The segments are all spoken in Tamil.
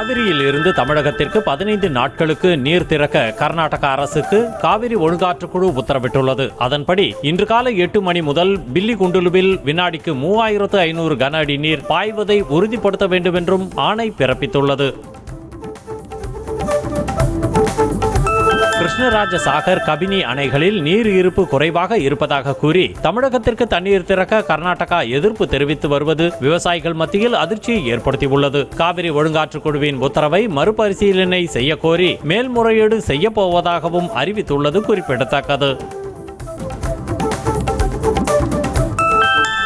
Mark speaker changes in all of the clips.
Speaker 1: காவிரியில் இருந்து தமிழகத்திற்கு 15 நாட்களுக்கு நீர் திறக்க கர்நாடக அரசுக்கு காவிரி ஒழுங்காற்றுக்குழு உத்தரவிட்டுள்ளது. அதன்படி இன்று காலை 8 மணி முதல் பில்லிகுண்டுலுவில் வினாடிக்கு 3500 கன அடி நீர் பாய்வதை உறுதிப்படுத்த வேண்டும் என்றும் ஆணை பிறப்பித்துள்ளது. கிருஷ்ணராஜ சாகர், கபினி அணைகளில் நீர் இருப்பு குறைவாக இருப்பதாக கூறி தமிழகத்திற்கு தண்ணீர் திறக்க கர்நாடகா எதிர்ப்பு தெரிவித்து வருவது விவசாயிகள் மத்தியில் அதிர்ச்சியை ஏற்படுத்தியுள்ளது. காவிரி ஒழுங்காற்றுக்குழுவின் உத்தரவை மறுபரிசீலனை செய்ய கோரி மேல்முறையீடு செய்ய போவதாகவும் அறிவித்துள்ளது குறிப்பிடத்தக்கது.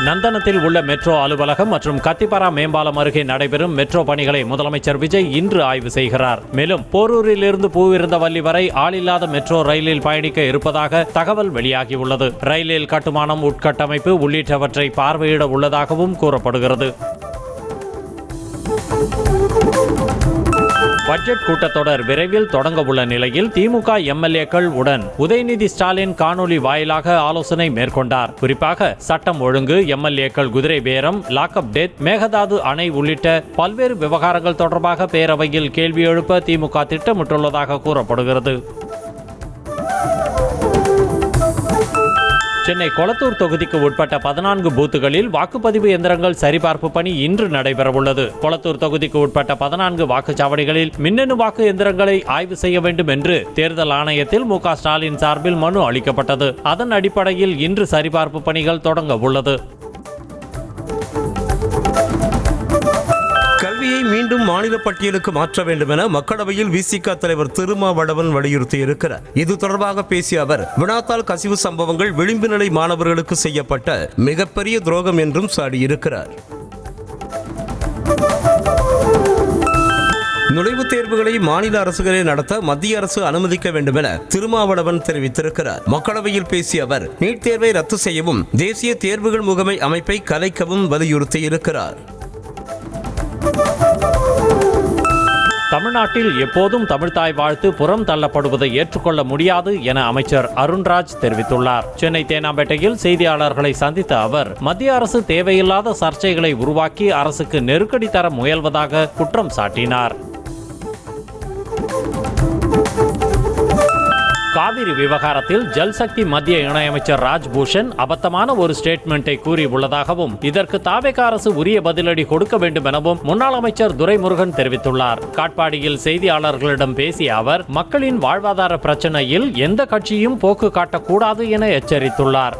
Speaker 1: நந்தனத்தில் உள்ள மெட்ரோ அலுவலகம் மற்றும் கத்திப்பாரா மேம்பாலம் அருகே நடைபெறும் மெட்ரோ பணிகளை முதலமைச்சர் விஜய் இன்று ஆய்வு செய்கிறார். மேலும் போரூரில் இருந்து பூவிருந்தவல்லி வரை ஆளில்லாத மெட்ரோ ரயிலில் பயணிக்க இருப்பதாக தகவல் வெளியாகியுள்ளது. ரயிலில் கட்டுமானம், உட்கட்டமைப்பு உள்ளிட்டவற்றை பார்வையிட உள்ளதாகவும் கூறப்படுகிறது. பட்ஜெட் கூட்டத்தொடர் விரைவில் தொடங்க உள்ள நிலையில் திமுக எம்எல்ஏக்கள் உடன் உதயநிதி ஸ்டாலின் காணொலி வாயிலாக ஆலோசனை மேற்கொண்டார். குறிப்பாக சட்டம் ஒழுங்கு, எம்எல்ஏக்கள் குதிரை பேரம், லாக்அப் டெத், மேகதாது அணை உள்ளிட்ட பல்வேறு விவகாரங்கள் தொடர்பாக பேரவையில் கேள்வி எழுப்ப திமுக திட்டமிட்டுள்ளதாக கூறப்படுகிறது. சென்னை கொளத்தூர் தொகுதிக்கு உட்பட்ட 14 பூத்துகளில் வாக்குப்பதிவு எந்திரங்கள் சரிபார்ப்பு பணி இன்று நடைபெறவுள்ளது. கொளத்தூர் தொகுதிக்கு உட்பட்ட 14 வாக்குச்சாவடிகளில் மின்னணு வாக்கு எந்திரங்களை ஆய்வு செய்ய வேண்டும் என்று தேர்தல் ஆணையத்தில் மு.க. ஸ்டாலின் சார்பில் மனு அளிக்கப்பட்டது. அதன் அடிப்படையில் இன்று சரிபார்ப்பு பணிகள் தொடங்க உள்ளது.
Speaker 2: கல்வியை மீண்டும் மாநில பட்டியலுக்கு மாற்ற வேண்டும் என மக்களவையில் விசிக தலைவர் திருமாவளவன் வலியுறுத்தியிருக்கிறார். இது தொடர்பாக பேசிய அவர், வினாத்தாள் கசிவு சம்பவங்கள் விளிம்பு நிலை மாணவர்களுக்கு செய்யப்பட்ட மிகப்பெரிய துரோகம் என்றும் சாடியிருக்கிறார். நுழைவுத் தேர்வுகளை மாநில அரசுகளே நடத்த மத்திய அரசு அனுமதிக்க வேண்டும் என திருமாவளவன் தெரிவித்திருக்கிறார். மக்களவையில் பேசிய அவர், நீட் தேர்வை ரத்து செய்யவும் தேசிய தேர்வுகள் முகமை அமைப்பை கலைக்கவும் வலியுறுத்தியிருக்கிறார்.
Speaker 1: தமிழ்நாட்டில் எப்போதும் தமிழ்தாய் வாழ்த்து புறம் தள்ளப்படுவதை ஏற்றுக்கொள்ள முடியாது என அமைச்சர் அருண்ராஜ் தெரிவித்துள்ளார். சென்னை தேனாம்பேட்டையில் செய்தியாளர்களை சந்தித்த அவர், மத்திய அரசு தேவையில்லாத சர்ச்சைகளை உருவாக்கி அரசுக்கு நெருக்கடி தர முயல்வதாக குற்றம் சாட்டினார். காவிரி விவகாரத்தில் ஜல்சக்தி மத்திய இணையமைச்சர் ராஜ்பூஷன் அபத்தமான ஒரு ஸ்டேட்மெண்டை கூறியுள்ளதாகவும் இதற்கு தாவேக அரசு உரிய பதிலடி கொடுக்க வேண்டும் எனவும் முன்னாள் அமைச்சர் துரைமுருகன் தெரிவித்துள்ளார். காட்பாடியில் செய்தியாளர்களிடம் பேசிய அவர், மக்களின் வாழ்வாதார பிரச்சனையில் எந்த கட்சியும் போக்கு காட்டக்கூடாது என எச்சரித்துள்ளார்.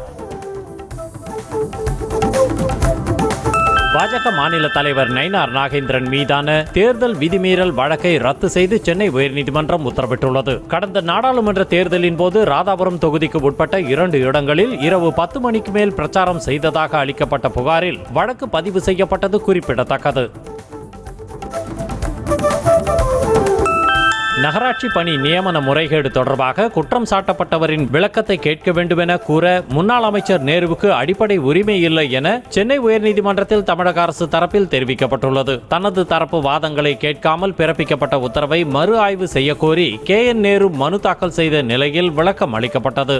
Speaker 1: பாஜக மாநில தலைவர் நயினார் நாகேந்திரன் மீதான தேர்தல் விதிமீறல் வழக்கை ரத்து செய்து சென்னை உயர்நீதிமன்றம் உத்தரவிட்டுள்ளது. கடந்த நாடாளுமன்ற தேர்தலின் போது ராதாபுரம் தொகுதிக்கு உட்பட்ட 2 இடங்களில் இரவு 10 மணிக்கு மேல் பிரச்சாரம் செய்ததாக அளிக்கப்பட்ட புகாரில் வழக்கு பதிவு செய்யப்பட்டது குறிப்பிடத்தக்கது. நகராட்சி பணி நியமன முறைகேடு தொடர்பாக குற்றம் சாட்டப்பட்டவரின் விளக்கத்தை கேட்க வேண்டும் என கூற முன்னாள் அமைச்சர் நேருவுக்கு அடிப்படை உரிமை இல்லை என சென்னை உயர்நீதிமன்றத்தில் தமிழக அரசு தரப்பில் தெரிவிக்கப்பட்டுள்ளது. தனது தரப்பு வாதங்களை கேட்காமல் பிறப்பிக்கப்பட்ட உத்தரவை மறு ஆய்வு செய்ய கோரி KN நேரு மனு தாக்கல் செய்த நிலையில் விளக்கம் அளிக்கப்பட்டது.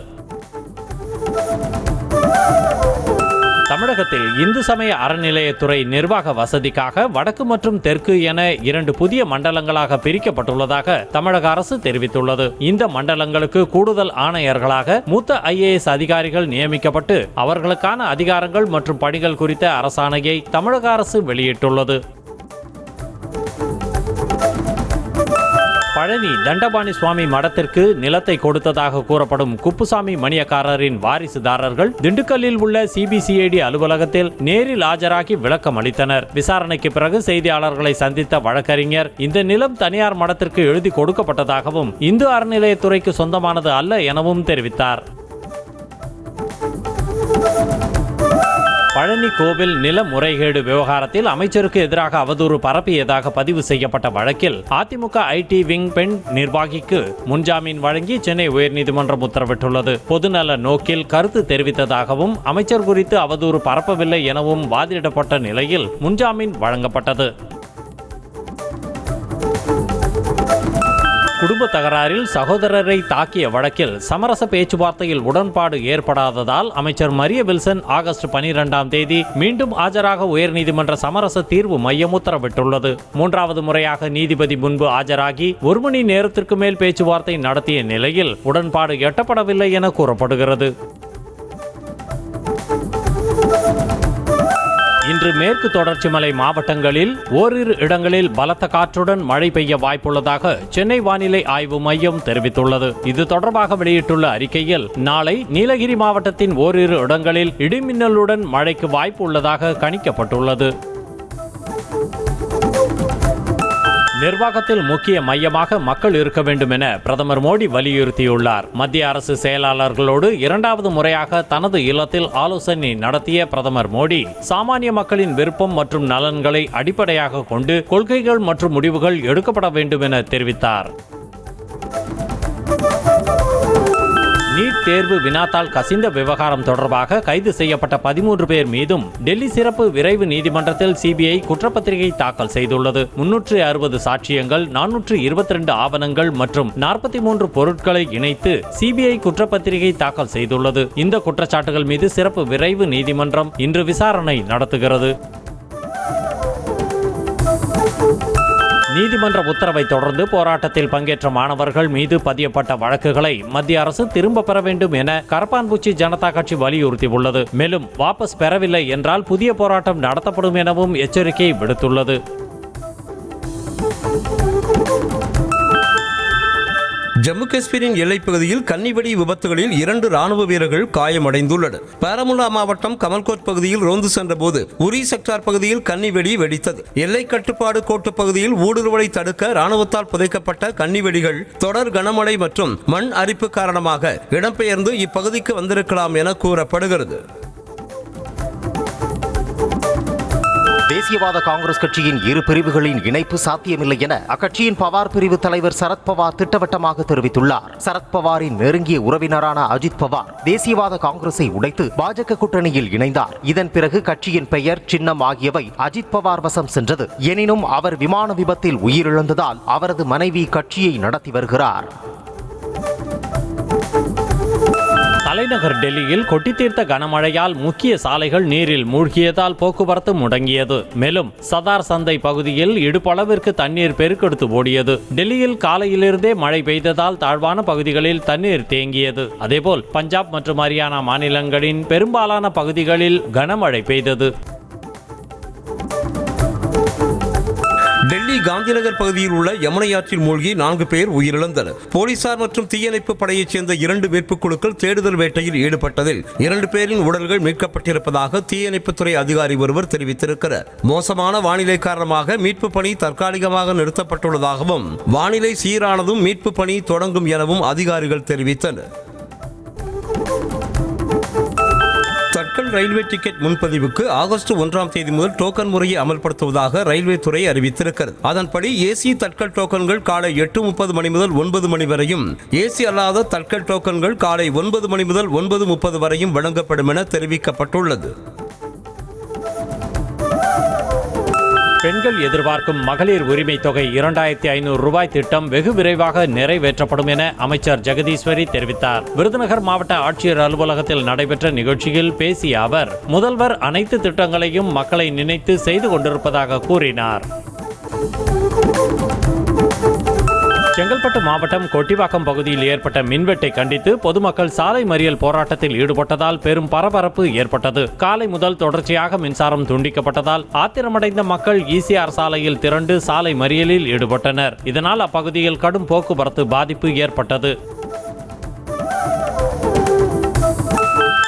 Speaker 1: தமிழகத்தில் இந்து சமய அறநிலையத்துறை நிர்வாக வசதிக்காக வடக்கு மற்றும் தெற்கு என 2 புதிய மண்டலங்களாக பிரிக்கப்பட்டுள்ளதாக தமிழக அரசு தெரிவித்துள்ளது. இந்த மண்டலங்களுக்கு கூடுதல் ஆணையர்களாக மூத்த IAS அதிகாரிகள் நியமிக்கப்பட்டு அவர்களுக்கான அதிகாரங்கள் மற்றும் பணிகள் குறித்த அரசாணையை தமிழக அரசு வெளியிட்டுள்ளது. பழனி தண்டபாணி சுவாமி மடத்திற்கு நிலத்தை கொடுத்ததாக கூறப்படும் குப்புசாமி மணியக்காரரின் வாரிசுதாரர்கள் திண்டுக்கல்லில் உள்ள CBCID அலுவலகத்தில் நேரில் ஆஜராகி விளக்கம் அளித்தனர். விசாரணைக்கு பிறகு செய்தியாளர்களை சந்தித்த வழக்கறிஞர், இந்த நிலம் தனியார் மடத்திற்கு எழுதி கொடுக்கப்பட்டதாகவும் இந்து அறநிலையத்துறைக்கு சொந்தமானது அல்ல எனவும் தெரிவித்தார். பழனி கோவில் நில முறைகேடு விவகாரத்தில் அமைச்சருக்கு எதிராக அவதூறு பரப்பியதாக பதிவு செய்யப்பட்ட வழக்கில் அதிமுக IT விங் பெண் நிர்வாகிக்கு முன்ஜாமீன் வழங்கி சென்னை உயர்நீதிமன்றம் உத்தரவிட்டுள்ளது. பொதுநல நோக்கில் கருத்து தெரிவித்ததாகவும் அமைச்சர் குறித்து அவதூறு பரப்பவில்லை எனவும் வாதிடப்பட்ட நிலையில் முன்ஜாமீன் வழங்கப்பட்டது. குடும்ப தகராறில் சகோதரரை தாக்கிய வழக்கில் சமரச பேச்சுவார்த்தையில் உடன்பாடு ஏற்படாததால் அமைச்சர் மரிய வில்சன் ஆகஸ்ட் 12ஆம் தேதி மீண்டும் ஆஜராக உயர்நீதிமன்ற சமரச தீர்வு மையம் உத்தரவிட்டுள்ளது. 3வது முறையாக நீதிபதி முன்பு ஆஜராகி 1 மணி நேரத்திற்கு மேல் பேச்சுவார்த்தை நடத்திய நிலையில் உடன்பாடு எட்டப்படவில்லை என கூறப்படுகிறது. இன்று மேற்கு தொடர்ச்சி மலை மாவட்டங்களில் ஓரிரு இடங்களில் பலத்த காற்றுடன் மழை பெய்ய வாய்ப்புள்ளதாக சென்னை வானிலை ஆய்வு மையம் தெரிவித்துள்ளது. இது தொடர்பாக வெளியிட்டுள்ள அறிக்கையில் நாளை நீலகிரி மாவட்டத்தின் ஓரிரு இடங்களில் இடிமின்னலுடன் மழைக்கு வாய்ப்பு உள்ளதாக கணிக்கப்பட்டுள்ளது. நிர்வாகத்தில் முக்கிய மையமாக மக்கள் இருக்க வேண்டும் என பிரதமர் மோடி வலியுறுத்தியுள்ளார். மத்திய அரசு செயலாளர்களோடு 2வது முறையாக தனது இல்லத்தில் ஆலோசனை நடத்திய பிரதமர் மோடி சாமானிய மக்களின் விருப்பம் மற்றும் நலன்களை அடிப்படையாக கொண்டு கொள்கைகள் மற்றும் முடிவுகள் எடுக்கப்பட வேண்டும் என தெரிவித்தார். நீட் தேர்வு வினாத்தாள் கசிந்த விவகாரம் தொடர்பாக கைது செய்யப்பட்ட 13 பேர் மீதும் டெல்லி சிறப்பு விரைவு நீதிமன்றத்தில் சிபிஐ குற்றப்பத்திரிகை தாக்கல் செய்துள்ளது. 360 சாட்சியங்கள், 422 ஆவணங்கள் மற்றும் 43 பொருட்களை இணைத்து சிபிஐ குற்றப்பத்திரிகை தாக்கல் செய்துள்ளது. இந்த குற்றச்சாட்டுகள் மீது சிறப்பு விரைவு நீதிமன்றம் இன்று விசாரணை நடத்துகிறது. நீதிமன்ற உத்தரவை தொடர்ந்து போராட்டத்தில் பங்கேற்ற மாணவர்கள் மீது பதியப்பட்ட வழக்குகளை மத்திய அரசு திரும்ப பெற வேண்டும் என கரப்பான்பூச்சி ஜனதா கட்சி வலியுறுத்தியுள்ளது. மேலும் வாபஸ் பெறவில்லை என்றால் புதிய போராட்டம் நடத்தப்படும் எனவும் எச்சரிக்கை விடுத்துள்ளது.
Speaker 2: ஜம்மு காஷ்மீரின் எல்லைப் பகுதியில் கன்னிவெடி விபத்துகளில் 2 ராணுவ வீரர்கள் காயமடைந்துள்ளனர். பாராமுல்லா மாவட்டம் கமல்கோட் பகுதியில் ரோந்து சென்றபோது உரி செக்டார் பகுதியில் கன்னிவெடி வெடித்தது. எல்லை கட்டுப்பாடு கோட்டு பகுதியில் ஊடுருவலை தடுக்க ராணுவத்தால் புதைக்கப்பட்ட கன்னிவெடிகள் தொடர் கனமழை மற்றும் மண் அரிப்பு காரணமாக இடம்பெயர்ந்து இப்பகுதிக்கு வந்திருக்கலாம் என கூறப்படுகிறது.
Speaker 3: தேசியவாத காங்கிரஸ் கட்சியின் 2 பிரிவுகளின் இணைப்பு சாத்தியமில்லை என அக்கட்சியின் பவார் பிரிவு தலைவர் சரத்பவார் திட்டவட்டமாக தெரிவித்துள்ளார். சரத்பவாரின் நெருங்கிய உறவினரான அஜித் பவார் தேசியவாத காங்கிரஸை உடைத்து பாஜக கூட்டணியில் இணைந்தார். இதன் பிறகு கட்சியின் பெயர், சின்னம் ஆகியவை அஜித் பவார் வசம் சென்றது. எனினும் அவர் விமான விபத்தில் உயிரிழந்ததால் அவரது மனைவி கட்சியை நடத்தி வருகிறார்.
Speaker 1: தலைநகர் டெல்லியில் கொட்டித்தீர்த்த கனமழையால் முக்கிய சாலைகள் நீரில் மூழ்கியதால் போக்குவரத்து முடங்கியது. மேலும் சதார் சந்தை பகுதியில் இடுப்பளவிற்கு தண்ணீர் பெருக்கெடுத்து ஓடியது. டெல்லியில் காலையிலிருந்தே மழை பெய்ததால் தாழ்வான பகுதிகளில் தண்ணீர் தேங்கியது. அதேபோல் பஞ்சாப் மற்றும் ஹரியானா மாநிலங்களின் பெரும்பாலான பகுதிகளில் கனமழை பெய்தது.
Speaker 2: டெல்லி காந்திநகர் பகுதியில் உள்ள யமுனை ஆற்றில் மூழ்கி 4 பேர் உயிரிழந்தனர். போலீசார் மற்றும் தீயணைப்பு படையைச் சேர்ந்த 2 மீட்புக் குழுக்கள் தேடுதல் வேட்டையில் ஈடுபட்டதில் 2 பேரின் உடல்கள் மீட்கப்பட்டிருப்பதாக தீயணைப்புத்துறை அதிகாரி ஒருவர் தெரிவித்திருக்கிறார். மோசமான வானிலை காரணமாக மீட்பு பணி தற்காலிகமாக நிறுத்தப்பட்டுள்ளதாகவும் வானிலை சீரானதும் மீட்பு பணி தொடங்கும் எனவும் அதிகாரிகள் தெரிவித்தனர். தட்கல் ரயில்வே டிக்கெட் முன்பதிவுக்கு ஆகஸ்ட் 1ஆம் தேதி முதல் டோக்கன் முறையை அமல்படுத்துவதாக ரயில்வே துறை அறிவித்திருக்கிறது. அதன்படி ஏசி தட்கல் டோக்கன்கள் காலை 8:30 மணி முதல் 9 மணி வரையும், ஏசி அல்லாத தட்கல் டோக்கன்கள் காலை 9 மணி முதல் 9:30 வரையும் வழங்கப்படும் என தெரிவிக்கப்பட்டுள்ளது.
Speaker 1: பெண்கள் எதிர்பார்க்கும் மகளிர் உரிமை தொகை 2500 ரூபாய் திட்டம் வெகு விரைவாக நிறைவேற்றப்படும் என அமைச்சர் ஜெகதீஸ்வரி தெரிவித்தார். விருதுநகர் மாவட்ட ஆட்சியர் அலுவலகத்தில் நடைபெற்ற நிகழ்ச்சியில் பேசிய அவர், முதல்வர் அனைத்து திட்டங்களையும் மக்களை நினைத்து செய்து கொண்டிருப்பதாக கூறினார். செங்கல்பட்டு மாவட்டம் கொட்டிவாக்கம் பகுதியில் ஏற்பட்ட மின்வெட்டை கண்டித்து பொதுமக்கள் சாலை மறியல் போராட்டத்தில் ஈடுபட்டதால் பெரும் பரபரப்பு ஏற்பட்டது. காலை முதல் தொடர்ச்சியாக மின்சாரம் துண்டிக்கப்பட்டதால் ஆத்திரமடைந்த மக்கள் ஈசிஆர் சாலையில் திரண்டு சாலை மறியலில் ஈடுபட்டனர். இதனால் அப்பகுதியில் கடும் போக்குவரத்து பாதிப்பு ஏற்பட்டது.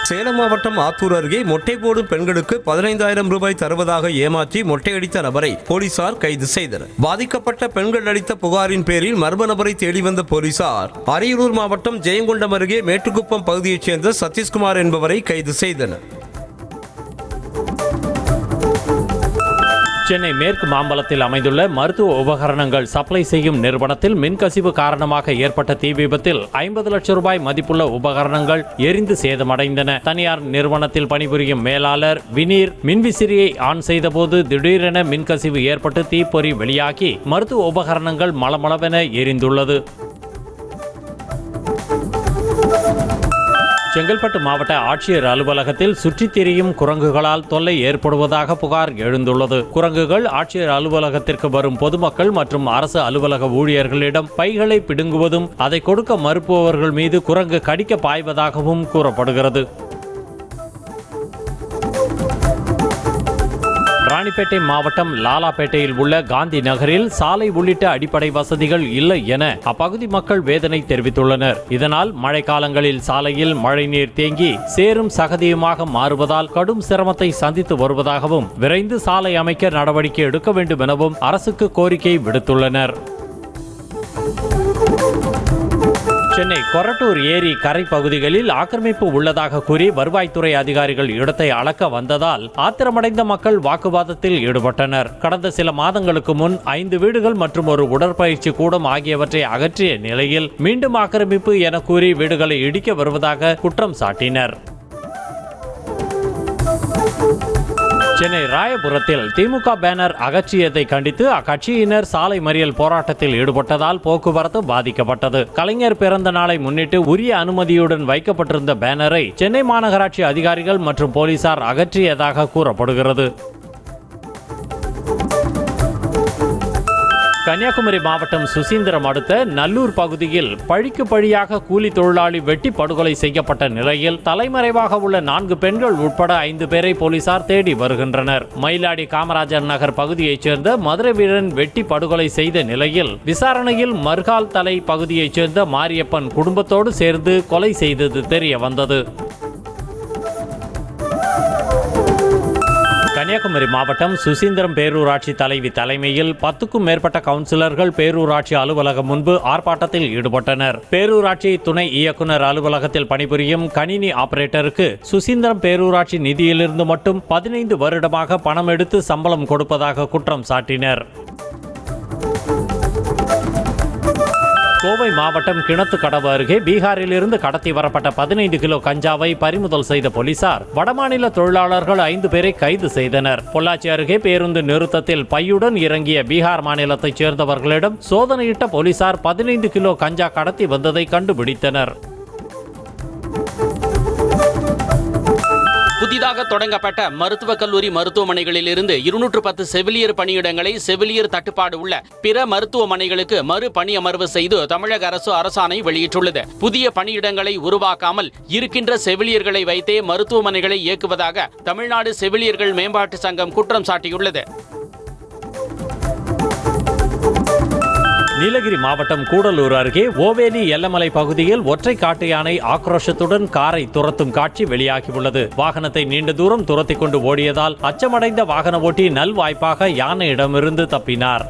Speaker 2: சேலம் மாவட்டம் ஆத்தூர் அருகே மொட்டை போடும் பெண்களுக்கு 15,000 ரூபாய் தருவதாக ஏமாற்றி மொட்டையடித்த நபரை போலீசார் கைது செய்தனர். பாதிக்கப்பட்ட பெண்கள் அளித்த புகாரின் பேரில் மர்ம நபரை தேடி வந்த போலீசார் அரியலூர் மாவட்டம் ஜெயங்கொண்டம் அருகே மேட்டுக்குப்பம் பகுதியைச் சேர்ந்த சதீஷ்குமார் என்பவரை கைது செய்தனர்.
Speaker 1: சென்னை மேற்கு மாம்பலத்தில் அமைந்துள்ள மருத்துவ உபகரணங்கள் சப்ளை செய்யும் நிறுவனத்தில் மின்கசிவு காரணமாக ஏற்பட்ட தீ விபத்தில் 50 லட்சம் ரூபாய் மதிப்புள்ள உபகரணங்கள் எரிந்து சேதமடைந்தன. தனியார் நிறுவனத்தில் பணிபுரியும் மேலாளர் வினீர் மின்விசிறியை ஆன் செய்தபோது திடீரென மின்கசிவு ஏற்பட்டு தீப்பொறி வெளியாகி மருத்துவ உபகரணங்கள் மளமளவென எரிந்துள்ளது. செங்கல்பட்டு மாவட்ட ஆட்சியர் அலுவலகத்தில் சுற்றித் திரியும் குரங்குகளால் தொல்லை ஏற்படுவதாக புகார் எழுந்துள்ளது. குரங்குகள் ஆட்சியர் அலுவலகத்திற்கு வரும் பொதுமக்கள் மற்றும் அரசு அலுவலக ஊழியர்களிடம் பைகளை பிடுங்குவதும் அதை கொடுக்க மறுப்பவர்கள் மீது குரங்கு கடிக்க பாய்வதாகவும் கூறப்படுகிறது. ராணிப்பேட்டை மாவட்டம் லாலாப்பேட்டையில் உள்ள காந்தி நகரில் சாலை உள்ளிட்ட அடிப்படை வசதிகள் இல்லை என அப்பகுதி மக்கள் வேதனை தெரிவித்துள்ளனர். இதனால் மழைக்காலங்களில் சாலையில் மழைநீர் தேங்கி சேரும் சகதியுமாக மாறுவதால் கடும் சிரமத்தை சந்தித்து வருவதாகவும் விரைந்து சாலை அமைக்க நடவடிக்கை எடுக்க வேண்டும் எனவும் அரசுக்கு கோரிக்கை விடுத்துள்ளனர். சென்னை கொரட்டூர் ஏரி கரை பகுதிகளில் ஆக்கிரமிப்பு உள்ளதாக கூறி வருவாய்த்துறை அதிகாரிகள் இடத்தை அளக்க வந்ததால் ஆத்திரமடைந்த மக்கள் வாக்குவாதத்தில் ஈடுபட்டனர். கடந்த சில மாதங்களுக்கு முன் 5 வீடுகள் மற்றும் ஒரு உடற்பயிற்சி கூடம் ஆகியவற்றை அகற்றிய நிலையில் மீண்டும் ஆக்கிரமிப்பு என கூறி வீடுகளை இடிக்க வருவதாக குற்றம் சாட்டினர். சென்னை ராயபுரத்தில் திமுக பேனர் அகற்றியதை கண்டித்து அக்கட்சியினர் சாலை மறியல் போராட்டத்தில் ஈடுபட்டதால் போக்குவரத்து பாதிக்கப்பட்டது. கலைஞர் பிறந்த நாளை முன்னிட்டு உரிய அனுமதியுடன் வைக்கப்பட்டிருந்த பேனரை சென்னை மாநகராட்சி அதிகாரிகள் மற்றும் போலீசார் அகற்றியதாக கூறப்படுகிறது. கன்னியாகுமரி மாவட்டம் சுசீந்திரம் அடுத்த நல்லூர் பகுதியில் பழிக்கு பழியாக கூலி தொழிலாளி வெட்டி படுகொலை செய்யப்பட்ட நிலையில் தலைமறைவாக உள்ள 4 பெண்கள் உட்பட 5 பேரை போலீசார் தேடி வருகின்றனர். மயிலாடி காமராஜர் நகர் பகுதியைச் சேர்ந்த மதுரை வீரன் வெட்டி படுகொலை செய்த நிலையில் விசாரணையில் மர்கால் தலை பகுதியைச் சேர்ந்த மாரியப்பன் குடும்பத்தோடு சேர்ந்து கொலை செய்தது தெரிய வந்தது. கன்னியாகுமரி மாவட்டம் சுசீந்திரம் பேரூராட்சி தலைவி தலைமையில் 10க்கும் மேற்பட்ட கவுன்சிலர்கள் பேரூராட்சி அலுவலகம் முன்பு ஆர்ப்பாட்டத்தில் ஈடுபட்டனர். பேரூராட்சி துணை இயக்குநர் அலுவலகத்தில் பணிபுரியும் கணினி ஆபரேட்டருக்கு சுசீந்திரம் பேரூராட்சி நிதியிலிருந்து மட்டும் 15 வருடமாக பணம் எடுத்து சம்பளம் கொடுப்பதாக குற்றம் சாட்டினர். கோவை மாவட்டம் கிணத்துக்கடவு அருகே பீகாரிலிருந்து கடத்தி வரப்பட்ட 15 கிலோ கஞ்சாவை பறிமுதல் செய்த போலீசார் வடமாநில தொழிலாளர்கள் 5 பேரை கைது செய்தனர். பொள்ளாச்சி அருகே பேருந்து நிறுத்தத்தில் பையுடன் இறங்கிய பீகார் மாநிலத்தைச் சேர்ந்தவர்களிடம் சோதனையிட்ட போலீசார் 15 கிலோ கஞ்சா கடத்தி வந்ததை கண்டுபிடித்தனர்.
Speaker 4: புதிதாக தொடங்கப்பட்ட மருத்துவக் கல்லூரி மருத்துவமனைகளில் இருந்து 210 செவிலியர் பணியிடங்களை செவிலியர் தட்டுப்பாடு உள்ள பிற மருத்துவமனைகளுக்கு மறு பணியமர்வு செய்து தமிழக அரசு அரசாணை வெளியிட்டுள்ளது. புதிய பணியிடங்களை உருவாக்காமல் இருக்கின்ற செவிலியர்களை வைத்தே மருத்துவமனைகளை இயக்குவதாக தமிழ்நாடு செவிலியர்கள் மேம்பாட்டு சங்கம் குற்றம் சாட்டியுள்ளது.
Speaker 1: நீலகிரி மாவட்டம் கூடலூர் அருகே ஓவேலி எல்லமலை பகுதியில் ஒற்றை காட்டு யானை ஆக்ரோஷத்துடன் காரை துரத்தும் காட்சி வெளியாகியுள்ளது. வாகனத்தை நீண்ட தூரம் துரத்திக் கொண்டு ஓடியதால் அச்சமடைந்த வாகன ஓட்டி நல்வாய்ப்பாக யானையிடமிருந்து தப்பினார்.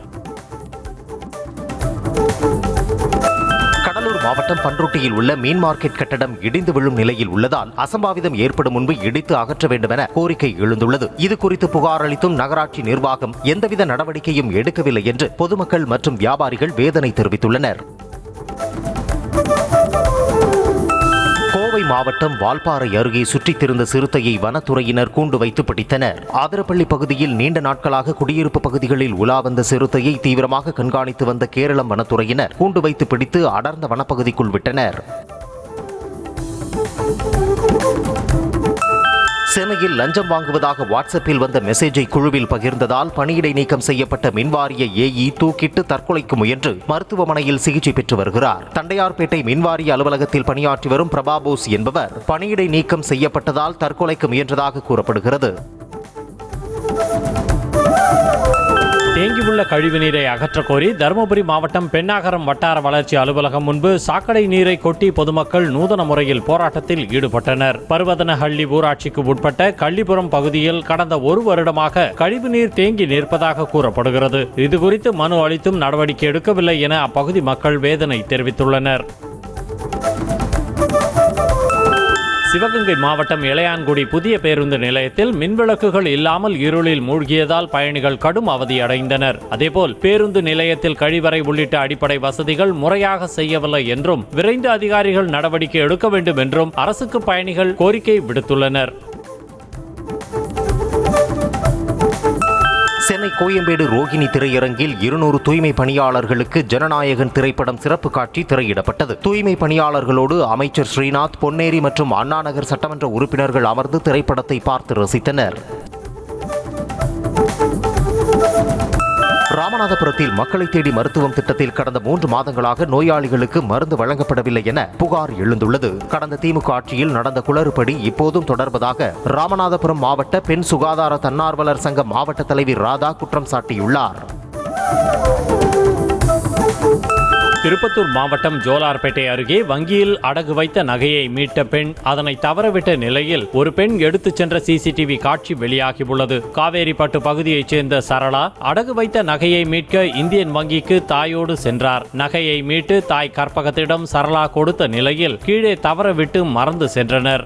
Speaker 3: கடலூர் மாவட்டம் பன்ருட்டியில் உள்ள மீன் மார்க்கெட் கட்டடம் இடிந்து விழும் நிலையில் உள்ளதால் அசம்பாவிதம் ஏற்படும் முன்பு இடித்து அகற்ற வேண்டும் என கோரிக்கை எழுந்துள்ளது. இது குறித்து புகார் அளித்தும் நகராட்சி நிர்வாகம் எந்தவித நடவடிக்கையும் எடுக்கவில்லை என்று பொதுமக்கள் மற்றும் வியாபாரிகள் வேதனை தெரிவித்துள்ளனர். கோவை மாவட்டம் வால்பாறை அருகே சுற்றித் திரிந்த சிறுத்தையை வனத்துறையினர் கூண்டு வைத்து பிடித்தனர். ஆதரப்பள்ளி பகுதியில் நீண்ட நாட்களாக குடியிருப்பு பகுதிகளில் உலா வந்த சிறுத்தையை தீவிரமாக கண்காணித்து வந்த கேரளம் வனத்துறையினர் கூண்டு வைத்து பிடித்து அடர்ந்த வனப்பகுதிக்குள் விட்டனர். சென்னையில் லஞ்சம் வாங்குவதாக வாட்ஸ்அப்பில் வந்த மெசேஜை குழுவில் பகிர்ந்ததால் பணியிடை நீக்கம் செய்யப்பட்ட மின்வாரிய ஏஇ தூக்கிட்டு தற்கொலைக்கு முயன்று மருத்துவமனையில் சிகிச்சை பெற்று வருகிறார். தண்டையார்பேட்டை மின்வாரிய அலுவலகத்தில் பணியாற்றி வரும் பிரபாபோஸ் என்பவர் பணியிடை நீக்கம் செய்யப்பட்டதால் தற்கொலைக்கு முயன்றதாக கூறப்படுகிறது.
Speaker 1: தேங்கியுள்ள கழிவுநீரை அகற்ற கோரி தருமபுரி மாவட்டம் பெண்ணாகரம் வட்டார வளர்ச்சி அலுவலகம் முன்பு சாக்கடை நீரை கொட்டி பொதுமக்கள் நூதன முறையில் போராட்டத்தில் ஈடுபட்டனர். பர்வதனஹள்ளி ஊராட்சிக்கு உட்பட்ட கள்ளிபுரம் பகுதியில் கடந்த 1 வருடமாக கழிவுநீர் தேங்கி நிற்பதாக கூறப்படுகிறது. இதுகுறித்து மனு அளித்தும் நடவடிக்கை எடுக்கவில்லை என அப்பகுதி மக்கள் வேதனை தெரிவித்துள்ளனர். சிவகங்கை மாவட்டம் இளையான்குடி புதிய பேருந்து நிலையத்தில் மின்விளக்குகள் இல்லாமல் இருளில் மூழ்கியதால் பயணிகள் கடும் அவதியடைந்தனர். அதேபோல் பேருந்து நிலையத்தில் கழிவறை உள்ளிட்ட அடிப்படை வசதிகள் முறையாக செய்யவில்லை என்றும் விரைந்து அதிகாரிகள் நடவடிக்கை எடுக்க வேண்டும் என்றும் அரசுக்கு பயணிகள் கோரிக்கை விடுத்துள்ளனர்.
Speaker 3: சென்னை கோயம்பேடு ரோகிணி திரையரங்கில் 200 தூய்மை பணியாளர்களுக்கு ஜனநாயகன் திரைப்படம் சிறப்பு காட்சி திரையிடப்பட்டது. தூய்மை பணியாளர்களோடு அமைச்சர் ஸ்ரீநாத், பொன்னேரி மற்றும் அண்ணாநகர் சட்டமன்ற உறுப்பினர்கள் அமர்ந்து திரைப்படத்தை பார்த்து ரசித்தனர். ராமநாதபுரத்தில் மக்களை தேடி மருத்துவம் திட்டத்தில் கடந்த 3 மாதங்களாக நோயாளிகளுக்கு மருந்து வழங்கப்படவில்லை என புகார் எழுந்துள்ளது. கடந்த திமுக ஆட்சியில் நடந்த குளறுபடி இப்போதும் தொடர்வதாக ராமநாதபுரம் மாவட்ட பெண் சுகாதார தன்னார்வலர் சங்க மாவட்ட தலைவி ராதா குற்றம் சாட்டியுள்ளார்.
Speaker 1: திருப்பத்தூர் மாவட்டம் ஜோலார்பேட்டை அருகே வங்கியில் அடகு வைத்த நகையை மீட்ட பெண் அதனை தவறவிட்ட நிலையில் ஒரு பெண் எடுத்துச் சென்ற சிசிடிவி காட்சி வெளியாகியுள்ளது. காவேரிப்பட்டு பகுதியைச் சேர்ந்த சரளா அடகு வைத்த நகையை மீட்க இந்தியன் வங்கிக்கு தாயோடு சென்றார். நகையை மீட்டு தாய் கற்பகத்திடம் சரளா கொடுத்த நிலையில் கீழே தவறவிட்டு மறந்து சென்றனர்.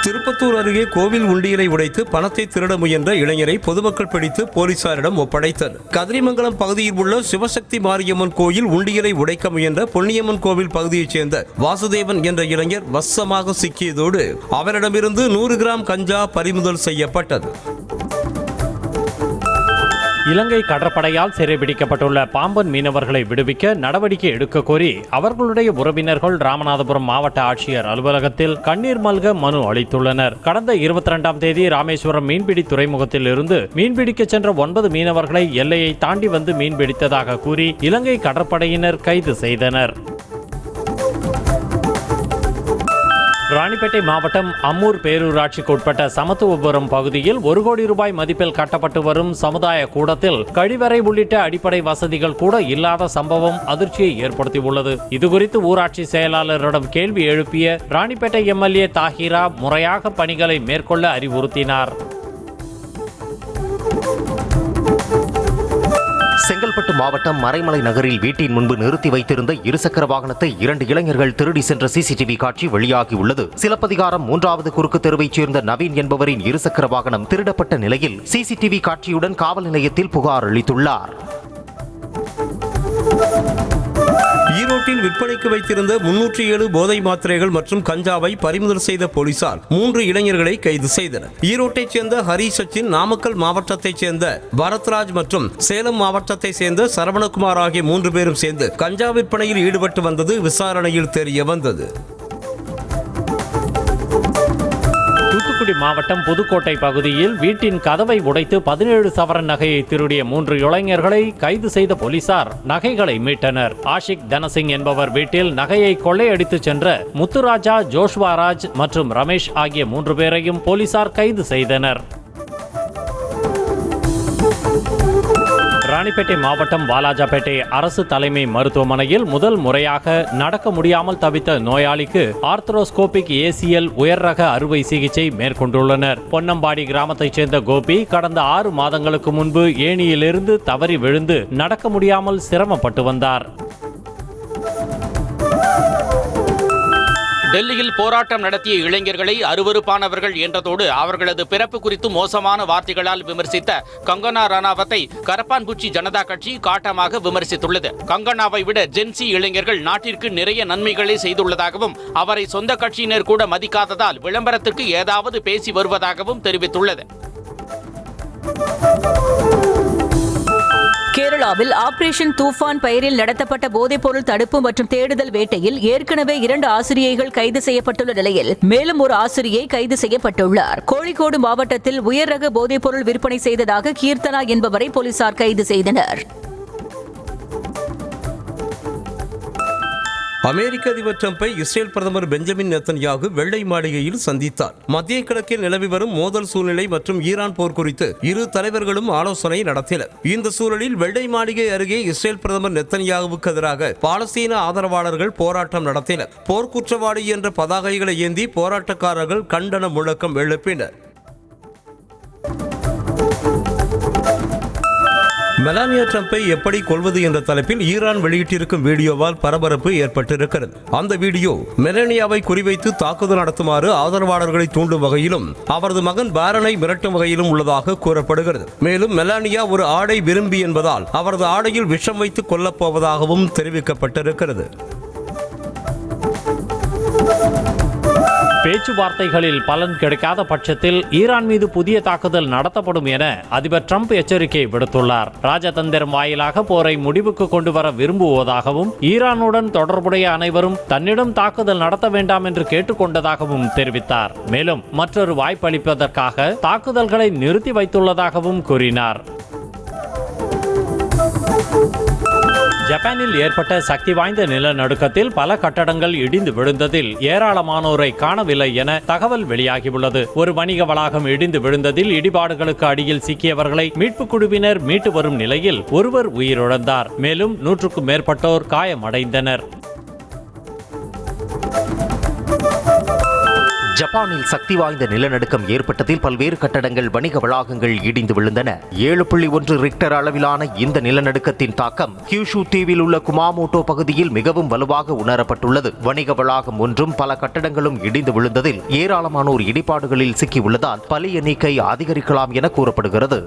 Speaker 2: திருப்பத்தூர் அருகே கோவில் உண்டியலை உடைத்து பணத்தை திருட முயன்ற இளைஞரை பொதுமக்கள் பிடித்து போலீசாரிடம் ஒப்படைத்தனர். கதிரிமங்கலம் பகுதியில் உள்ள சிவசக்தி மாரியம்மன் கோயில் உண்டியலை உடைக்க முயன்ற பொன்னியம்மன் கோவில் பகுதியைச் சேர்ந்த வாசுதேவன் என்ற இளைஞர் வசமாக சிக்கியதோடு அவரிடமிருந்து 100 கிராம் கஞ்சா பறிமுதல் செய்யப்பட்டது.
Speaker 1: இலங்கை கடற்படையால் சிறைபிடிக்கப்பட்டுள்ள பாம்பன் மீனவர்களை விடுவிக்க நடவடிக்கை எடுக்க கோரி அவர்களுடைய உறவினர்கள் ராமநாதபுரம் மாவட்ட ஆட்சியர் அலுவலகத்தில் கண்ணீர் மல்க மனு அளித்துள்ளனர். கடந்த 22ஆம் தேதி ராமேஸ்வரம் மீன்பிடி துறைமுகத்தில் இருந்து மீன்பிடிக்க சென்ற 9 மீனவர்களை எல்லையை தாண்டி வந்து மீன்பிடித்ததாக கூறி இலங்கை கடற்படையினர் கைது செய்தனர். ராணிப்பேட்டை மாவட்டம் அம்மூர் பேரூராட்சிக்கு உட்பட்ட சமத்துவபுரம் பகுதியில் 1 கோடி ரூபாய் மதிப்பில் கட்டப்பட்டு வரும் சமுதாய கூடத்தில் கழிவறை உள்ளிட்ட அடிப்படை வசதிகள் கூட இல்லாத சம்பவம் அதிர்ச்சியை ஏற்படுத்தியுள்ளது. இதுகுறித்து ஊராட்சி செயலாளரிடம் கேள்வி எழுப்பிய ராணிப்பேட்டை எம்எல்ஏ தாஹிரா முறையாக பணிகளை மேற்கொள்ள அறிவுறுத்தினார்.
Speaker 3: செங்கல்பட்டு மாவட்டம் மறைமலை நகரில் வீட்டின் முன்பு நிறுத்தி வைத்திருந்த இருசக்கர வாகனத்தை 2 இளைஞர்கள் திருடி சென்ற சிசிடிவி காட்சி வெளியாகியுள்ளது. சிலப்பதிகாரம் 3வது குறுக்கு தெருவைச் சேர்ந்த நவீன் என்பவரின் இருசக்கர வாகனம் திருடப்பட்ட நிலையில் சிசிடிவி காட்சியுடன் காவல் நிலையத்தில் புகார் அளித்துள்ளார்.
Speaker 2: ஈரோட்டில் விற்பனைக்கு வைத்திருந்த 307 போதை மாத்திரைகள் மற்றும் கஞ்சாவை பறிமுதல் செய்த போலீசார் 3 இளைஞர்களை கைது செய்தனர். ஈரோட்டைச் சேர்ந்த ஹரி சச்சின், நாமக்கல் மாவட்டத்தைச் சேர்ந்த பரத்ராஜ் மற்றும் சேலம் மாவட்டத்தைச் சேர்ந்த சரவணகுமார் ஆகிய 3 பேரும் சேர்ந்து கஞ்சா விற்பனையில் ஈடுபட்டு வந்தது விசாரணையில் தெரிய வந்தது.
Speaker 1: தூத்துக்குடி மாவட்டம் புதுக்கோட்டை பகுதியில் வீட்டின் கதவை உடைத்து 17 சவரன் நகையை திருடிய 3 இளைஞர்களை கைது செய்த போலீசார் நகைகளை மீட்டனர். ஆஷிக் தனசிங் என்பவர் வீட்டில் நகையை கொள்ளையடித்து சென்ற முத்துராஜா, ஜோஷ்வாராஜ் மற்றும் ரமேஷ் ஆகிய 3 பேரையும் போலீசார் கைது செய்தனர். ராணிப்பேட்டை மாவட்டம் வாலாஜாபேட்டை அரசு தலைமை மருத்துவமனையில் முதல் முறையாக நடக்க முடியாமல் தவித்த நோயாளிக்கு ஆர்த்ரோஸ்கோபிக் ஏசிஎல் உயர் ரக அறுவை சிகிச்சை மேற்கொண்டுள்ளனர். பொன்னம்பாடி கிராமத்தைச் சேர்ந்த கோபி கடந்த 6 மாதங்களுக்கு முன்பு ஏணியிலிருந்து தவறி விழுந்து நடக்க முடியாமல் சிரமப்பட்டு வந்தார்.
Speaker 4: டெல்லியில் போராட்டம் நடத்திய இளைஞர்களை அருவருப்பானவர்கள் என்றதோடு அவர்களது பிறப்பு குறித்து மோசமான வார்த்தைகளால் விமர்சித்த கங்கனா ரனாவத்தை கரப்பான்பூச்சி ஜனதா கட்சி காட்டமாக விமர்சித்துள்ளது. கங்கனாவை விட ஜென்சி இளைஞர்கள் நாட்டிற்கு நிறைய நன்மைகளை செய்துள்ளதாகவும் அவரை சொந்த கட்சியினர் கூட மதிக்காததால் விளம்பரத்திற்கு ஏதாவது பேசி வருவதாகவும் தெரிவித்துள்ளது.
Speaker 5: கேரளாவில் ஆபரேஷன் தூஃபான் பெயரில் நடத்தப்பட்ட போதைப்பொருள் தடுப்பு மற்றும் தேடுதல் வேட்டையில் ஏற்கனவே 2 ஆசிரியைகள் கைது செய்யப்பட்டுள்ள நிலையில் மேலும் ஒரு ஆசிரியை கைது செய்யப்பட்டுள்ளார். கோழிக்கோடு மாவட்டத்தில் உயர் ரக போதைப்பொருள் விற்பனை செய்ததாக கீர்த்தனா என்பவரை போலீசார் கைது செய்தனர்.
Speaker 2: அமெரிக்க அதிபர் டிரம்பை இஸ்ரேல் பிரதமர் பெஞ்சமின் நெத்தன்யாகு வெள்ளை மாளிகையில் சந்தித்தார். மத்திய கிழக்கில் நிலவி வரும் மோதல் சூழ்நிலை மற்றும் ஈரான் போர் குறித்து இரு தலைவர்களும் ஆலோசனை நடத்தினர். இந்த சூழலில் வெள்ளை மாளிகை அருகே இஸ்ரேல் பிரதமர் நெத்தன்யாகுவுக்கு எதிராக பாலஸ்தீன ஆதரவாளர்கள் போராட்டம் நடத்தினர். போர்க்குற்றவாளி என்ற பதாகைகளை ஏந்தி போராட்டக்காரர்கள் கண்டன முழக்கம் எழுப்பினர். மெலானியா டிரம்பை எப்படி கொல்வது என்ற தலைப்பில் ஈரான் வெளியிட்டிருக்கும் வீடியோவால் பரபரப்பு ஏற்பட்டிருக்கிறது. அந்த வீடியோ மெலானியாவை குறிவைத்து தாக்குதல் நடத்துமாறு ஆதரவாளர்களை தூண்டும் வகையிலும் அவரது மகன் பாரனை மிரட்டும் வகையிலும் உள்ளதாக கூறப்படுகிறது. மேலும் மெலானியா ஒரு ஆடை விரும்பி என்பதால் அவரது ஆடையில் விஷம் வைத்து கொல்லப்போவதாகவும் தெரிவிக்கப்பட்டிருக்கிறது.
Speaker 1: பேச்சுவார்த்தைகளில் பலன் கிடைக்காத பட்சத்தில் ஈரான் மீது புதிய தாக்குதல் நடத்தப்படும் என அதிபர் ட்ரம்ப் எச்சரிக்கை விடுத்துள்ளார். ராஜதந்திரம் வாயிலாக போரை முடிவுக்கு கொண்டு வர விரும்புவதாகவும் ஈரானுடன் தொடர்புடைய அனைவரும் தன்னிடம் தாக்குதல் நடத்த வேண்டாம் என்று கேட்டுக்கொண்டதாகவும் தெரிவித்தார். மேலும் மற்றொரு வாய்ப்பளிப்பதற்காக தாக்குதல்களை நிறுத்தி வைத்துள்ளதாகவும் கூறினார். ஜப்பானில் ஏற்பட்ட சக்தி வாய்ந்த நிலநடுக்கத்தில் பல கட்டடங்கள் இடிந்து விழுந்ததில் ஏராளமானோரை காணவில்லை என தகவல் வெளியாகியுள்ளது. ஒரு வணிக வளாகம் இடிந்து விழுந்ததில் இடிபாடுகளுக்கு அடியில் சிக்கியவர்களை மீட்புக் குழுவினர் மீட்டு வரும் நிலையில் ஒருவர் உயிரிழந்தார். மேலும் 100க்கும் மேற்பட்டோர் காயமடைந்தனர்.
Speaker 3: ஜப்பானில் சக்தி வாய்ந்த நிலநடுக்கம் ஏற்பட்டதில் பல்வேறு கட்டடங்கள், வணிக வளாகங்கள் இடிந்து விழுந்தன. 7.1 ரிக்டர் அளவிலான இந்த நிலநடுக்கத்தின் தாக்கம் கியூஷு தீவில் உள்ள குமாமோட்டோ பகுதியில் மிகவும் வலுவாக உணரப்பட்டுள்ளது. வணிக வளாகம் ஒன்றும் பல கட்டடங்களும் இடிந்து விழுந்ததில் ஏராளமானோர் இடிபாடுகளில் சிக்கியுள்ளதால் பலி எண்ணிக்கை அதிகரிக்கலாம் என கூறப்படுகிறது.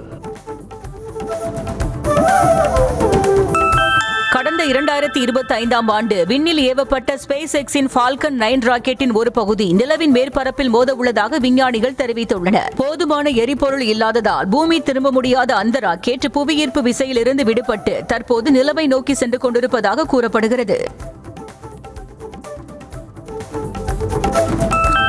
Speaker 5: கடந்த 2025ஆம் ஆண்டு விண்ணில் ஏவப்பட்ட ஸ்பேஸ் எக்ஸின் ஃபால்கன் 9 ராக்கெட்டின் ஒரு பகுதி நிலவின் மேற்பரப்பில் மோத உள்ளதாக விஞ்ஞானிகள் தெரிவித்துள்ளனர். போதுமான எரிபொருள் இல்லாததால் பூமி திரும்ப முடியாத அந்த ராக்கெட் புவியீர்ப்பு விசையிலிருந்து விடுபட்டு தற்போது நிலவை நோக்கி சென்று கொண்டிருப்பதாக கூறப்படுகிறது.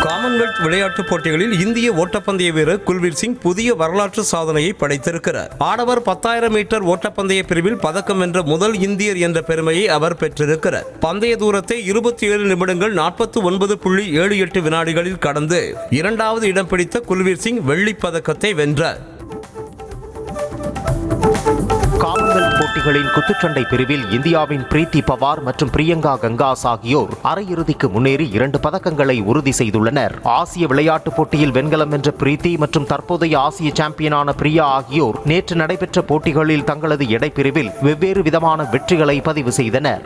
Speaker 2: காமன்வெல்த் விளையாட்டுப் போட்டிகளில் இந்திய ஓட்டப்பந்தய வீரர் குல்வீர் சிங் புதிய வரலாற்று சாதனையை படைத்திருக்கிறார். ஆடவர் 10,000 மீட்டர் ஓட்டப்பந்தய பிரிவில் பதக்கம் வென்ற முதல் இந்தியர் என்ற பெருமையை அவர் பெற்றிருக்கிறார். பந்தய தூரத்தை 27 நிமிடங்கள் 49.78 வினாடிகளில் கடந்து 2வது இடம் பிடித்த குல்வீர் சிங் வெள்ளிப் பதக்கத்தை வென்றார்.
Speaker 3: காமன்வெல்த் போட்டிகளின் குத்துச்சண்டை பிரிவில் இந்தியாவின் பிரீத்தி பவார் மற்றும் பிரியங்கா கங்காஸ் ஆகியோர் அரையிறுதிக்கு முன்னேறி 2 பதக்கங்களை உறுதி செய்துள்ளனர். ஆசிய விளையாட்டுப் போட்டியில் வெண்கலம் வென்ற பிரீத்தி மற்றும் தற்போதைய ஆசிய சாம்பியனான பிரியா ஆகியோர் நேற்று நடைபெற்ற போட்டிகளில் தங்களது எடைப்பிரிவில் வெவ்வேறு விதமான வெற்றிகளை பதிவு செய்தனர்.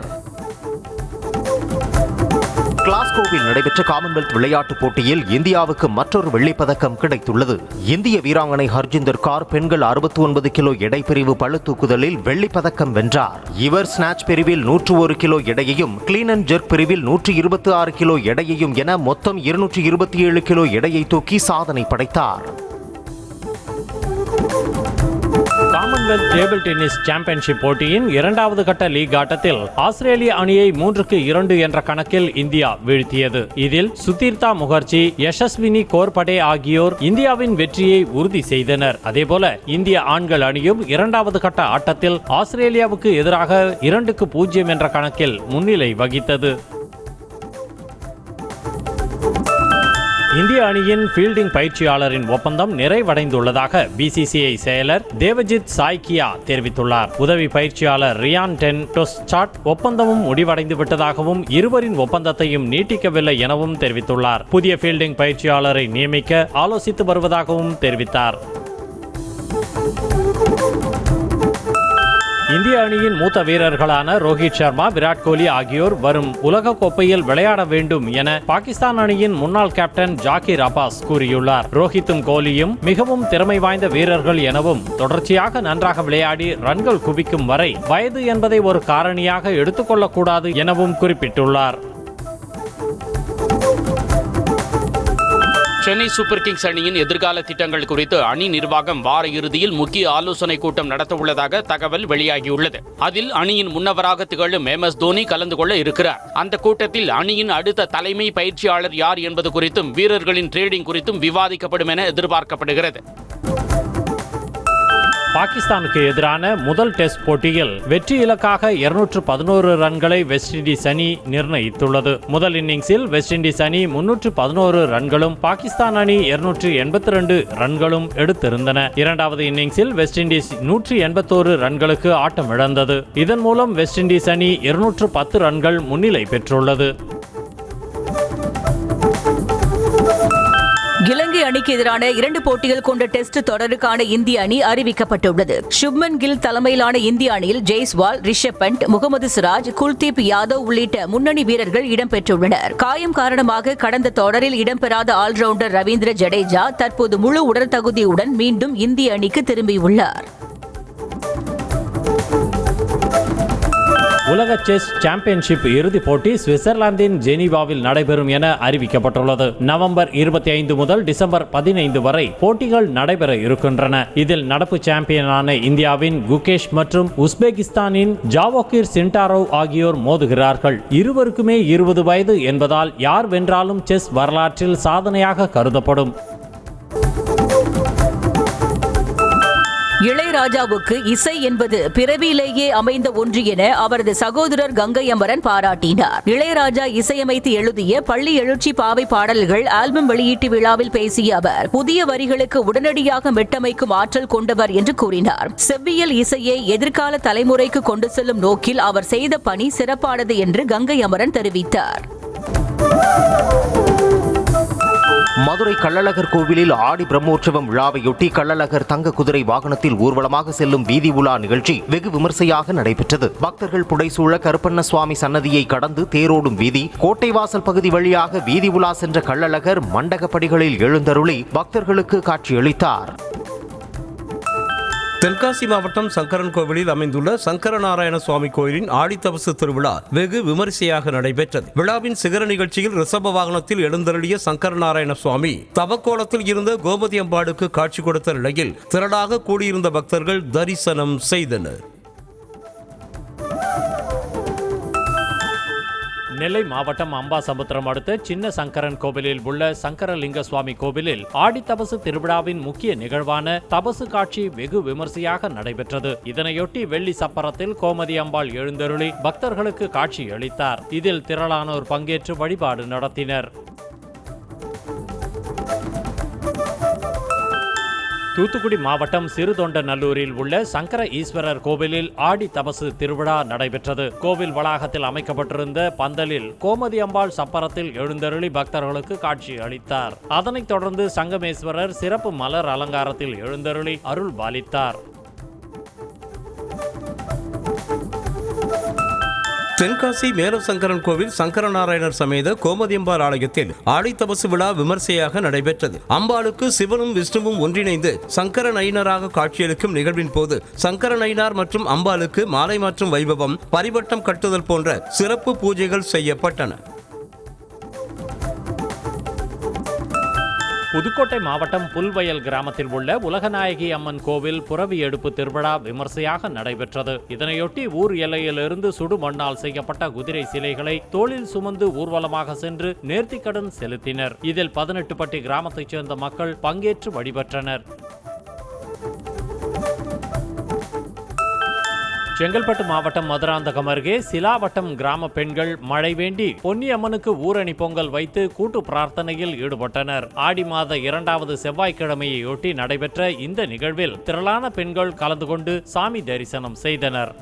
Speaker 3: கிளாஸ்கோவில் நடைபெற்ற காமன்வெல்த் விளையாட்டுப் போட்டியில் இந்தியாவுக்கு மற்றொரு வெள்ளிப்பதக்கம் கிடைத்துள்ளது. இந்திய வீராங்கனை ஹர்ஜிந்தர் கௌர் பெண்கள் 69 கிலோ எடை பிரிவு பளுதூக்குதலில் வெள்ளிப்பதக்கம் வென்றார். இவர் ஸ்நாட்ச் பிரிவில் 101 கிலோ எடையையும், கிளீன் அண்ட் ஜெர்க் பிரிவில் 126 கிலோ எடையையும் என மொத்தம் 227 கிலோ எடையை தூக்கி சாதனை படைத்தார்.
Speaker 1: காமன்வெல்த் டேபிள் டென்னிஸ் சாம்பியன்ஷிப் போட்டியின் 2வது கட்ட லீக் ஆட்டத்தில் ஆஸ்திரேலிய அணியை 3-2 என்ற கணக்கில் இந்தியா வீழ்த்தியது. இதில் சுதீர்த்தா முகர்ஜி, யசஸ்வினி கோர்படே ஆகியோர் இந்தியாவின் வெற்றியை உறுதி செய்தனர். அதேபோல இந்திய ஆண்கள் அணியும் 2வது கட்ட ஆட்டத்தில் ஆஸ்திரேலியாவுக்கு எதிராக 2-0 என்ற கணக்கில் முன்னிலை வகித்தது. இந்திய அணியின் ஃபீல்டிங் பயிற்சியாளரின் ஒப்பந்தம் நிறைவடைந்துள்ளதாக பிசிசிஐ செயலர் தேவஜித் சாய்கியா தெரிவித்துள்ளார். உதவி பயிற்சியாளர் ரியான் டென் டொஸ்சாட் ஒப்பந்தமும் முடிவடைந்து விட்டதாகவும் இருவரின் ஒப்பந்தத்தையும் நீட்டிக்கவில்லை எனவும் தெரிவித்துள்ளார். புதிய ஃபீல்டிங் பயிற்சியாளரை நியமிக்க ஆலோசித்து வருவதாகவும் தெரிவித்தார். இந்திய அணியின் மூத்த வீரர்களான ரோஹித் சர்மா, விராட் கோலி ஆகியோர் வரும் உலகக்கோப்பையில் விளையாட வேண்டும் என பாகிஸ்தான் அணியின் முன்னாள் கேப்டன் ஜாகிர் அப்பாஸ் கூறியுள்ளார். ரோஹித்தும் கோலியும் மிகவும் திறமை வாய்ந்த வீரர்கள் எனவும் தொடர்ச்சியாக நன்றாக விளையாடி ரன்கள் குவிக்கும் வரை வயது என்பதை ஒரு காரணியாக எடுத்துக்கொள்ளக்கூடாது எனவும் குறிப்பிட்டுள்ளார்.
Speaker 4: சென்னை சூப்பர் கிங்ஸ் அணியின் எதிர்கால திட்டங்கள் குறித்து அணி நிர்வாகம் வார இறுதியில் முக்கிய ஆலோசனை கூட்டம் நடத்தவுள்ளதாக தகவல் வெளியாகியுள்ளது. அதில் அணியின் முன்னவராக திகழும் MS தோனி கலந்து கொள்ள இருக்கிறார். அந்த கூட்டத்தில் அணியின் அடுத்த தலைமை பயிற்சியாளர் யார் என்பது குறித்தும் வீரர்களின் ட்ரேடிங் குறித்தும் விவாதிக்கப்படும் என எதிர்பார்க்கப்படுகிறது.
Speaker 1: பாகிஸ்தானுக்கு எதிரான முதல் டெஸ்ட் போட்டியில் வெற்றி இலக்காக 211 ரன்களை வெஸ்ட் இண்டீஸ் அணி நிர்ணயித்துள்ளது. முதல் இன்னிங்ஸில் வெஸ்ட் இண்டீஸ் அணி 311 ரன்களும் பாகிஸ்தான் அணி 282 ரன்களும் எடுத்திருந்தன. 2வது இன்னிங்ஸில் வெஸ்ட் இண்டீஸ் 181 ரன்களுக்கு ஆட்டமிழந்தது. இதன் மூலம் வெஸ்ட் இண்டீஸ் அணி 210 ரன்கள் முன்னிலை பெற்றுள்ளது.
Speaker 5: இலங்கை அணிக்கு எதிரான 2 போட்டிகள் கொண்ட டெஸ்ட் தொடருக்கான இந்திய அணி அறிவிக்கப்பட்டுள்ளது. சுப்மன் கில் தலைமையிலான இந்திய அணியில் ஜெய்ஸ்வால், ரிஷப் பண்ட், முகமது சிராஜ், குல்தீப் யாதவ் உள்ளிட்ட முன்னணி வீரர்கள் இடம்பெற்றுள்ளனர். காயம் காரணமாக கடந்த தொடரில் இடம்பெறாத ஆல்ரவுண்டர் ரவீந்திர ஜடேஜா தற்போது முழு உடல் தகுதியுடன் மீண்டும் இந்திய அணிக்கு திரும்பியுள்ளார்.
Speaker 1: உலக செஸ் சாம்பியன்ஷிப் இறுதிப் போட்டி சுவிட்சர்லாந்தின் ஜெனீவாவில் நடைபெறும் என அறிவிக்கப்பட்டுள்ளது. நவம்பர் 25 முதல் டிசம்பர் 15 வரை போட்டிகள் நடைபெற இருக்கின்றன. இதில் நடப்பு சாம்பியனான இந்தியாவின் குகேஷ் மற்றும் உஸ்பெகிஸ்தானின் ஜாவோகிர் சின்டாரோவ் ஆகியோர் மோதுகிறார்கள். இருவருக்குமே 20 வயது என்பதால் யார் வென்றாலும் செஸ் வரலாற்றில் சாதனையாக கருதப்படும்.
Speaker 5: இளையராஜாவுக்கு இசை என்பது பிறவியிலேயே அமைந்த ஒன்று என அவரது சகோதரர் கங்கை அமரன் பாராட்டினார். இளையராஜா இசையமைத்து எழுதிய பள்ளி எழுச்சி பாவை பாடல்கள் ஆல்பம் வெளியீட்டு விழாவில் பேசிய அவர் புதிய வரிகளுக்கு உடனடியாக மெட்டமைக்கும் ஆற்றல் கொண்டவர் என்று கூறினார். செவ்வியல் இசையை எதிர்கால தலைமுறைக்கு கொண்டு செல்லும் நோக்கில் அவர் செய்த பணி சிறப்பானது என்று கங்கை அமரன் தெரிவித்தார்.
Speaker 3: மதுரை கள்ளழகர் கோவிலில் ஆடி பிரம்மோற்சவம் விழாவையொட்டி கள்ளழகர் தங்க குதிரை வாகனத்தில் ஊர்வலமாக செல்லும் வீதி உலா நிகழ்ச்சி வெகு விமர்சையாக நடைபெற்றது. பக்தர்கள் புடைசூழ கருப்பண்ண சுவாமி சன்னதியை கடந்து தேரோடும் வீதி, கோட்டைவாசல் பகுதி வழியாக வீதி உலா சென்ற கள்ளழகர் மண்டகப்படிகளில் எழுந்தருளி பக்தர்களுக்கு காட்சியளித்தார்.
Speaker 2: தென்காசி மாவட்டம் சங்கரன் கோவிலில் அமைந்துள்ள சங்கரநாராயண சுவாமி கோயிலின் ஆடித்தபசு திருவிழா வெகு விமரிசையாக நடைபெற்றது. விழாவின் சிகர நிகழ்ச்சியில் ரிஷப வாகனத்தில் எழுந்தருளிய சங்கரநாராயண சுவாமி தவக்கோலத்தில் இருந்த கோமதி அம்பாளுக்கு காட்சி கொடுத்த நிலையில் திரளாக கூடியிருந்த பக்தர்கள் தரிசனம் செய்தனர்.
Speaker 1: நெல்லை மாவட்டம் அம்பாசமுத்திரம் அடுத்த சின்ன சங்கரன் கோவிலில் உள்ள சங்கரலிங்க சுவாமி கோவிலில் ஆடித்தபசு திருவிழாவின் முக்கிய நிகழ்வான தபசு காட்சி வெகு விமர்சையாக நடைபெற்றது. இதனையொட்டி வெள்ளி சப்பரத்தில் கோமதி அம்பாள் எழுந்தருளி பக்தர்களுக்கு காட்சி அளித்தார். இதில் திரளானோர் பங்கேற்று வழிபாடு நடத்தினர். தூத்துக்குடி மாவட்டம் சிறுதொண்டநல்லூரில் உள்ள சங்கர ஈஸ்வரர் கோவிலில் ஆடி தபசு திருவிழா நடைபெற்றது. கோவில் வளாகத்தில் அமைக்கப்பட்டிருந்த பந்தலில் கோமதி அம்பாள் சப்பரத்தில் எழுந்தருளி பக்தர்களுக்கு காட்சி அளித்தார். அதனைத் தொடர்ந்து சங்கமேஸ்வரர் சிறப்பு மலர் அலங்காரத்தில் எழுந்தருளி அருள் பாலித்தார்.
Speaker 2: தென்காசி மேலசங்கரன் கோவில் சங்கரநாராயணர் சமேத கோமதியம்பாள் ஆலயத்தில் ஆடித்தபசு விழா விமர்சையாக நடைபெற்றது. அம்பாளுக்கு சிவனும் விஷ்ணுவும் ஒன்றிணைந்து சங்கர நயினராக காட்சியளிக்கும் நிகழ்வின் போது சங்கர நயினார் மற்றும் அம்பாளுக்கு மாலை மாற்றும் வைபவம், பரிவட்டம் கட்டுதல் போன்ற சிறப்பு பூஜைகள் செய்யப்பட்டன.
Speaker 1: புதுக்கோட்டை மாவட்டம் புல்வயல் கிராமத்தில் உள்ள உலகநாயகி அம்மன் கோவில் புரவி எடுப்பு திருவிழா விமர்சையாக நடைபெற்றது. இதனையொட்டி ஊர் எல்லையிலிருந்து சுடு மண்ணால் செய்யப்பட்ட குதிரை சிலைகளை தோளில் சுமந்து ஊர்வலமாக சென்று நேர்த்திக்கடன் செலுத்தினர். இதில் 18 பட்டி கிராமத்தைச் சேர்ந்த மக்கள் பங்கேற்று வழிபட்டனர். செங்கல்பட்டு மாவட்டம் மதுராந்தகம் அருகே சிலாவட்டம் கிராம பெண்கள் மழை வேண்டி பொன்னியம்மனுக்கு ஊரணி பொங்கல் வைத்து கூட்டு பிரார்த்தனையில் ஈடுபட்டனர். ஆடி மாத 2வது செவ்வாய்க்கிழமையொட்டி நடைபெற்ற இந்த நிகழ்வில் திரளான பெண்கள் கலந்து கொண்டு சாமி தரிசனம் செய்தனர்.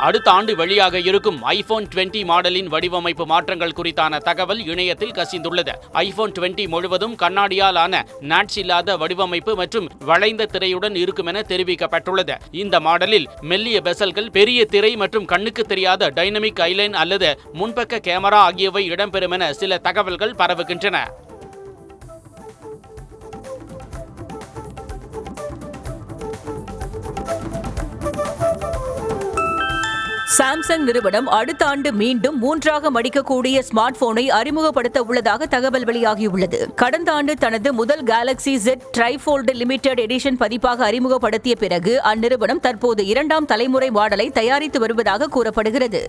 Speaker 4: அடுத்த ஆண்டு வெளியாக இருக்கும் ஐபோன் 20 மாடலின் வடிவமைப்பு மாற்றங்கள் குறித்தான தகவல் இணையத்தில் கசிந்துள்ளது. ஐபோன் 20 முழுவதும் கண்ணாடியால் ஆன நாட்ச் இல்லாத வடிவமைப்பு மற்றும் வளைந்த திரையுடன் இருக்கும் என தெரிவிக்கப்பட்டுள்ளது. இந்த மாடலில் மெல்லிய பெசல்கள், பெரிய திரை மற்றும் கண்ணுக்கு தெரியாத டைனமிக் ஐலைன் அல்லது முன்பக்க கேமரா ஆகியவை இடம்பெறும் என சில தகவல்கள் பரவுகின்றன.
Speaker 5: சாம்சங் நிறுவனம் அடுத்த ஆண்டு மீண்டும் 3ஆக மடிக்கக்கூடிய ஸ்மார்ட் போனை அறிமுகப்படுத்த உள்ளதாக தகவல் வெளியாகியுள்ளது. கடந்த ஆண்டு தனது முதல் Galaxy Z trifold limited edition பதிப்பாக அறிமுகப்படுத்திய பிறகு அந்நிறுவனம் தற்போது 2ஆம் தலைமுறை மாடலை தயாரித்து வருவதாக கூறப்படுகிறது.